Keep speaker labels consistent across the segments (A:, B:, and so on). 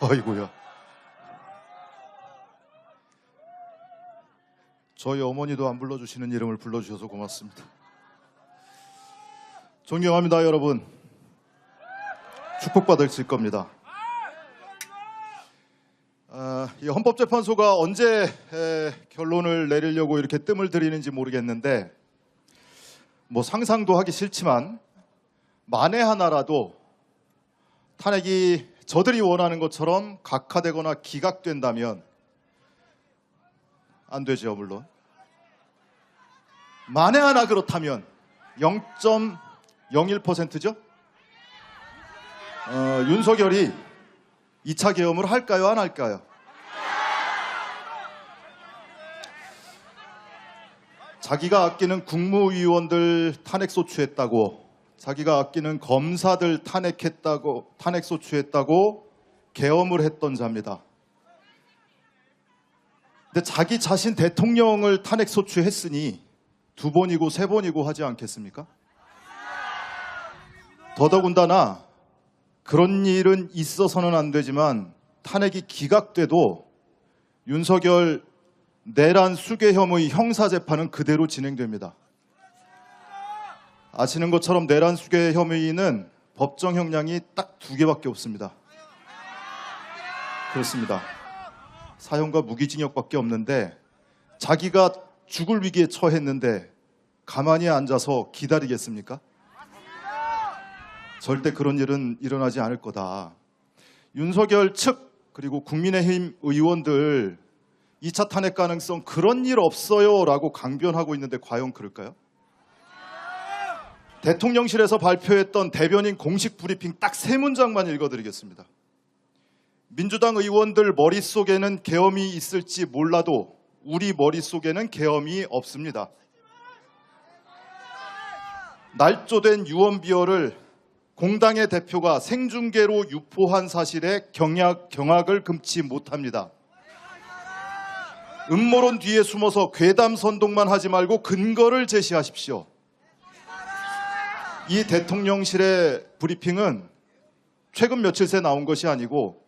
A: 아이고야. 저희 어머니도 안 불러주시는 이름을 불러주셔서 고맙습니다. 존경합니다, 여러분. 축복받으실 겁니다. 이 헌법재판소가 언제 결론을 내리려고 이렇게 뜸을 들이는지 모르겠는데, 뭐 상상도 하기 싫지만 만에 하나라도 탄핵이 저들이 원하는 것처럼 각하되거나 기각된다면, 안 되죠, 물론. 만에 하나 그렇다면 0.01%죠? 윤석열이 2차 계엄을 할까요, 안 할까요? 자기가 아끼는 국무위원들 탄핵소추했다고, 자기가 아끼는 검사들 탄핵소추했다고 계엄을 했던 자입니다. 근데 자기 자신 대통령을 탄핵소추했으니 2번이고 3번이고 하지 않겠습니까? 더더군다나 그런 일은 있어서는 안 되지만 탄핵이 기각돼도 윤석열 내란 수괴 혐의 형사재판은 그대로 진행됩니다. 아시는 것처럼 내란 수괴 혐의는 법정 형량이 딱 2개밖에 없습니다. 그렇습니다. 사형과 무기징역밖에 없는데 자기가 죽을 위기에 처했는데 가만히 앉아서 기다리겠습니까? 절대 그런 일은 일어나지 않을 거다. 윤석열 측 그리고 국민의힘 의원들 2차 탄핵 가능성 그런 일 없어요 라고 강변하고 있는데 과연 그럴까요? 대통령실에서 발표했던 대변인 공식 브리핑 딱 3문장만 읽어드리겠습니다. 민주당 의원들 머릿속에는 계엄이 있을지 몰라도 우리 머릿속에는 계엄이 없습니다. 날조된 유언비어를 공당의 대표가 생중계로 유포한 사실에 경악을 금치 못합니다. 음모론 뒤에 숨어서 괴담 선동만 하지 말고 근거를 제시하십시오. 이 대통령실의 브리핑은 최근 며칠 새 나온 것이 아니고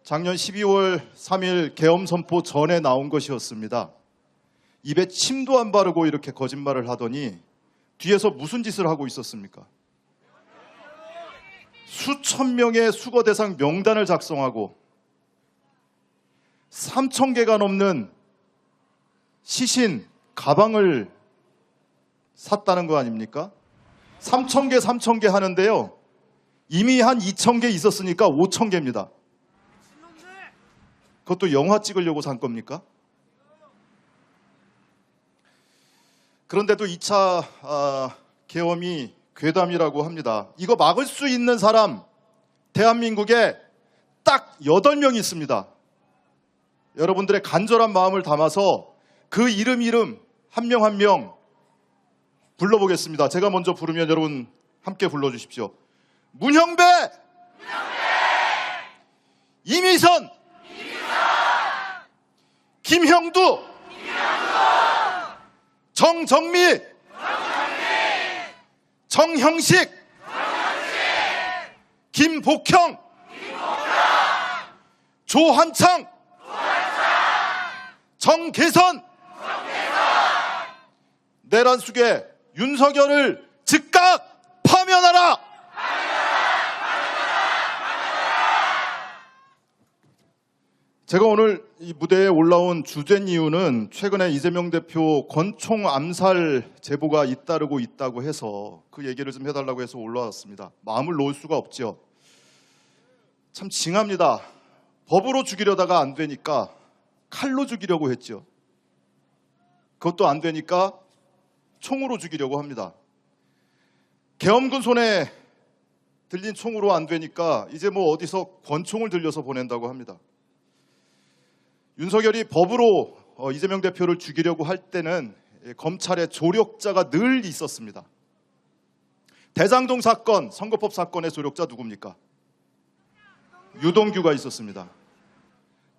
A: 작년 12월 3일 계엄 선포 전에 나온 것이었습니다. 입에 침도 안 바르고 이렇게 거짓말을 하더니 뒤에서 무슨 짓을 하고 있었습니까? 수천 명의 수거 대상 명단을 작성하고 3,000개가 넘는 시신 가방을 샀다는 거 아닙니까? 3,000개 하는데요. 이미 한 2,000개 있었으니까 5,000개입니다. 그것도 영화 찍으려고 산 겁니까? 그런데도 2차 계엄이 괴담이라고 합니다. 이거 막을 수 있는 사람 대한민국에 딱 8명 있습니다. 여러분들의 간절한 마음을 담아서 그 이름 한 명 한 명 불러보겠습니다. 제가 먼저 부르면 여러분 함께 불러주십시오. 문형배! 이미선! 김형두! 정정미! 정형식! 김복형! 조한창! 정계선! 내란 수괴 윤석열을 즉각 파면하라! 제가 오늘 이 무대에 올라온 주된 이유는 최근에 이재명 대표 권총 암살 제보가 잇따르고 있다고 해서 그 얘기를 좀 해달라고 해서 올라왔습니다. 마음을 놓을 수가 없죠. 참 징합니다. 법으로 죽이려다가 안 되니까 칼로 죽이려고 했죠. 그것도 안 되니까 총으로 죽이려고 합니다. 계엄군 손에 들린 총으로 안 되니까 이제 뭐 어디서 권총을 들려서 보낸다고 합니다. 윤석열이 법으로 이재명 대표를 죽이려고 할 때는 검찰의 조력자가 늘 있었습니다. 대장동 사건, 선거법 사건의 조력자 누굽니까? 유동규가 있었습니다.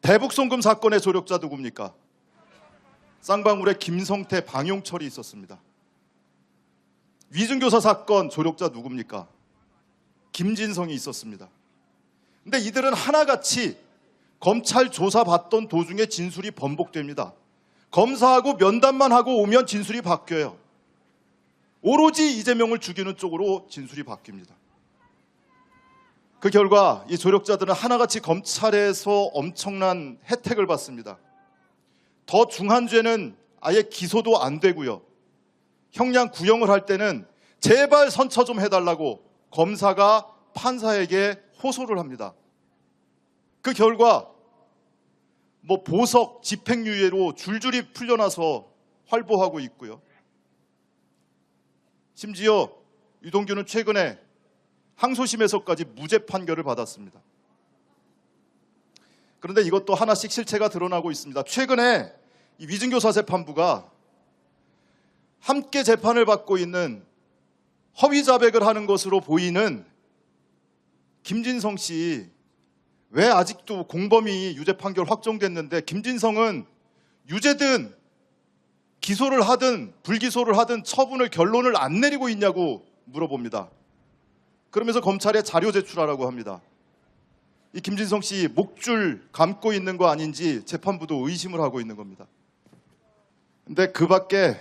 A: 대북송금 사건의 조력자 누굽니까? 쌍방울의 김성태, 방용철이 있었습니다. 위중교사 사건 조력자 누굽니까? 김진성이 있었습니다. 근데 이들은 하나같이 검찰 조사 받던 도중에 진술이 번복됩니다. 검사하고 면담만 하고 오면 진술이 바뀌어요. 오로지 이재명을 죽이는 쪽으로 진술이 바뀝니다. 그 결과 이 조력자들은 하나같이 검찰에서 엄청난 혜택을 받습니다. 더 중한 죄는 아예 기소도 안 되고요. 형량 구형을 할 때는 제발 선처 좀 해달라고 검사가 판사에게 호소를 합니다. 그 결과 보석, 집행유예로 줄줄이 풀려나서 활보하고 있고요. 심지어 유동규는 최근에 항소심에서까지 무죄 판결을 받았습니다. 그런데 이것도 하나씩 실체가 드러나고 있습니다. 최근에 이 위증교 사세 판부가 함께 재판을 받고 있는 허위 자백을 하는 것으로 보이는 김진성 씨, 왜 아직도 공범이 유죄 판결 확정됐는데 김진성은 유죄든 기소를 하든 불기소를 하든 처분을 결론을 안 내리고 있냐고 물어봅니다. 그러면서 검찰에 자료 제출하라고 합니다. 이 김진성 씨 목줄 감고 있는 거 아닌지 재판부도 의심을 하고 있는 겁니다. 근데 그 밖에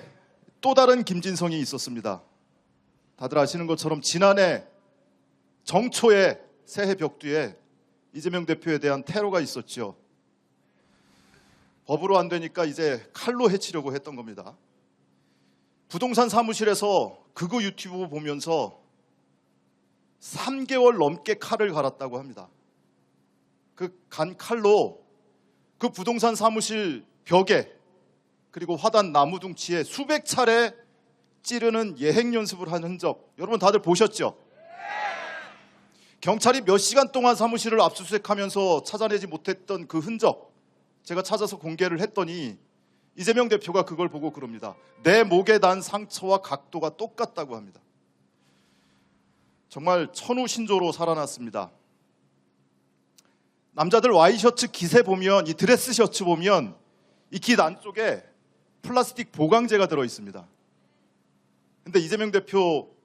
A: 또 다른 김진성이 있었습니다. 다들 아시는 것처럼 지난해 정초에 새해 벽두에 이재명 대표에 대한 테러가 있었죠. 법으로 안 되니까 이제 칼로 해치려고 했던 겁니다. 부동산 사무실에서 극우 유튜브 보면서 3개월 넘게 칼을 갈았다고 합니다. 그 간 칼로 그 부동산 사무실 벽에 그리고 화단 나무둥치에 수백 차례 찌르는 예행 연습을 한 흔적, 여러분 다들 보셨죠? 경찰이 몇 시간 동안 사무실을 압수수색하면서 찾아내지 못했던 그 흔적, 제가 찾아서 공개를 했더니 이재명 대표가 그걸 보고 그럽니다. 내 목에 난 상처와 각도가 똑같다고 합니다. 정말 천우신조로 살아났습니다. 남자들 와이셔츠 깃에 보면, 이 드레스 셔츠 보면 이 깃 안쪽에 플라스틱 보강제가 들어 있습니다. 근데 이재명 대표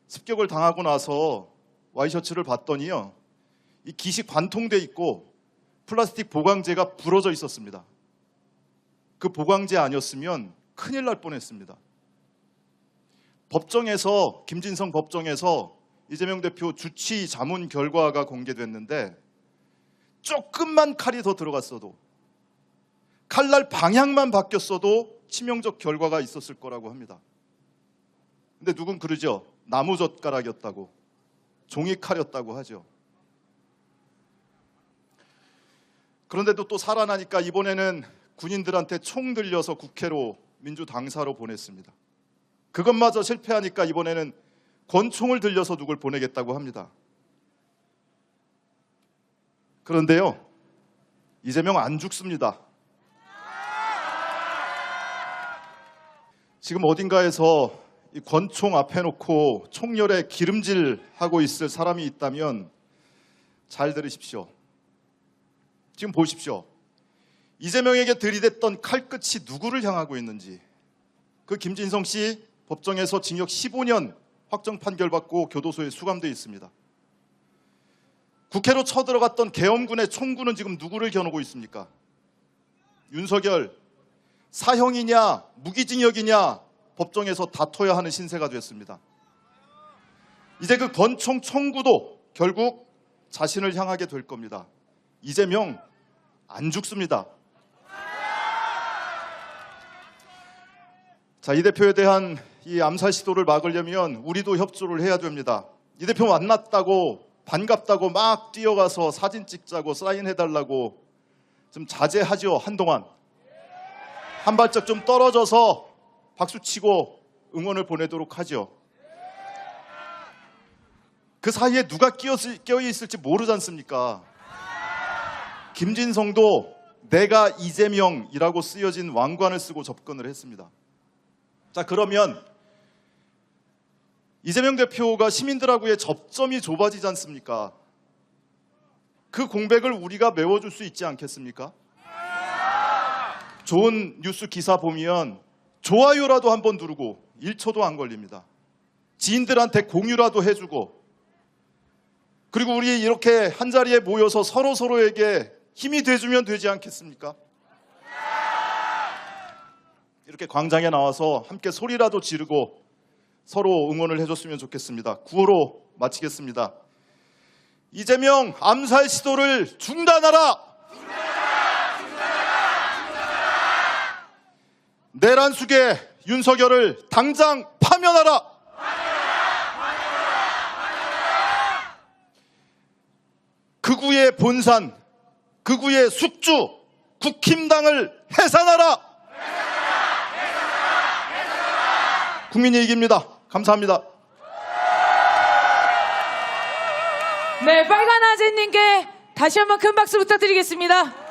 A: 습격을 당하고 나서 와이셔츠를 봤더니요, 이 깃이 관통돼 있고 플라스틱 보강제가 부러져 있었습니다. 그 보강제 아니었으면 큰일 날 뻔했습니다. 법정에서, 김진성 법정에서 이재명 대표 주치 자문 결과가 공개됐는데 조금만 칼이 더 들어갔어도, 칼날 방향만 바뀌었어도 치명적 결과가 있었을 거라고 합니다. 근데 누군 그러죠. 나무젓가락이었다고, 종이칼이었다고 하죠. 그런데도 또 살아나니까 이번에는 군인들한테 총 들려서 국회로 민주당사로 보냈습니다. 그것마저 실패하니까 이번에는 권총을 들려서 누굴 보내겠다고 합니다. 그런데요, 이재명 안 죽습니다. 지금 어딘가에서 이 권총 앞에 놓고 총열에 기름질하고 있을 사람이 있다면 잘 들으십시오. 지금 보십시오. 이재명에게 들이댔던 칼끝이 누구를 향하고 있는지. 그 김진성 씨 법정에서 징역 15년 확정 판결받고 교도소에 수감되어 있습니다. 국회로 쳐들어갔던 계엄군의 총구는 지금 누구를 겨누고 있습니까? 윤석열, 사형이냐 무기징역이냐 법정에서 다퉈야 하는 신세가 됐습니다. 이제 그 권총 총구도 결국 자신을 향하게 될 겁니다. 이재명 안 죽습니다. 자, 이 대표에 대한 이 암살 시도를 막으려면 우리도 협조를 해야 됩니다. 이 대표 만났다고 반갑다고 막 뛰어가서 사진 찍자고 사인해달라고 좀 자제하죠. 한동안 한 발짝 좀 떨어져서 박수치고 응원을 보내도록 하죠. 그 사이에 누가 끼어있을지 모르지 않습니까? 김진성도 내가 이재명이라고 쓰여진 왕관을 쓰고 접근을 했습니다. 자, 그러면 이재명 대표가 시민들하고의 접점이 좁아지지 않습니까? 그 공백을 우리가 메워줄 수 있지 않겠습니까? 좋은 뉴스 기사 보면 좋아요라도 한번 누르고 1초도 안 걸립니다. 지인들한테 공유라도 해주고, 그리고 우리 이렇게 한자리에 모여서 서로서로에게 힘이 돼주면 되지 않겠습니까? 이렇게 광장에 나와서 함께 소리라도 지르고 서로 응원을 해줬으면 좋겠습니다. 구호로 마치겠습니다. 이재명 암살 시도를 중단하라! 내란 속의 윤석열을 당장 파면하라! 극우의 본산, 극우의 숙주, 국힘당을 해산하라! 국민이 이깁니다. 감사합니다.
B: 네, 빨간 아재님께 다시 한번 큰 박수 부탁드리겠습니다.